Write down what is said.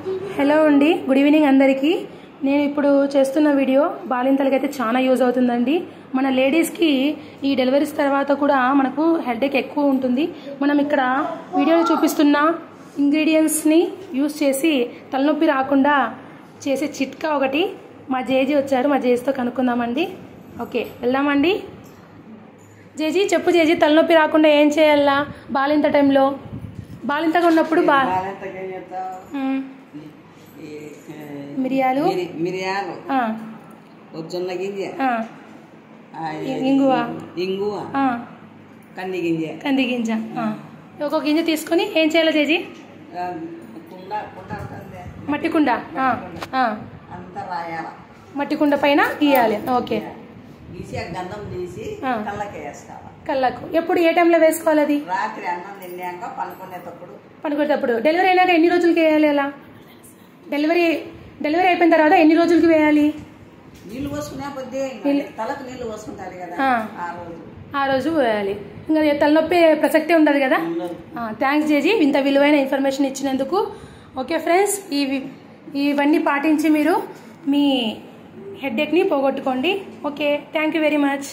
Hello అండి, good evening అందరికీ. నేను ఇప్పుడు చేస్తున్న వీడియో బాలింతలకి అయితే చాలా యూజ్ అవుతుందండి. మన లేడీస్కి ఈ డెలివరీస్ తర్వాత కూడా మనకు హెడేక్ ఎక్కువ ఉంటుంది. మనం ఇక్కడ వీడియోలో చూపిస్తున్న ఇంగ్రీడియంట్స్ని యూజ్ చేసి తలనొప్పి రాకుండా చేసే చిట్కా ఒకటి మా జేజీ వచ్చారు. మా జేజీతో కనుక్కుందామండి. ఓకే, వెళ్దామండి. జేజీ చెప్పు జేజీ, తలనొప్పి రాకుండా ఏం చేయాలా బాలింత టైంలో? బాలింతగా ఉన్నప్పుడు మిరియాలు, జొన్న గింజ, ఇంగువ, కంది గింజ, ఒక్కొక్క గింజ తీసుకొని ఏం చేయాలి జేజీ? మట్టి కుండ, మట్టి కుండ పైన గీయాలి. ఓకే, గంధం తీసి కళ్ళకు ఎప్పుడు ఏ టైంలో వేసుకోవాలి? అది రాత్రి అన్నం తిన్నాక పనుకునేటప్పుడు. డెలివరీ అయినాక ఎన్ని రోజులకి వేయాలి? అలా డెలివరీ అయిపోయిన తర్వాత ఎన్ని రోజులకి వేయాలి? నీళ్ళు పోసుకునే కొద్దీ తలకు నీళ్ళు పోసుకుంటారు కదా, ఆ రోజు వేయాలి. ఇంకా తలనొప్పి ప్రసక్తే ఉండదు కదా. థ్యాంక్స్ జేజీ, ఇంత విలువైన ఇన్ఫర్మేషన్ ఇచ్చినందుకు. ఓకే ఫ్రెండ్స్, ఇవన్నీ పాటించి మీరు మీ హెడేక్ని పోగొట్టుకోండి. Okay, thank you very much.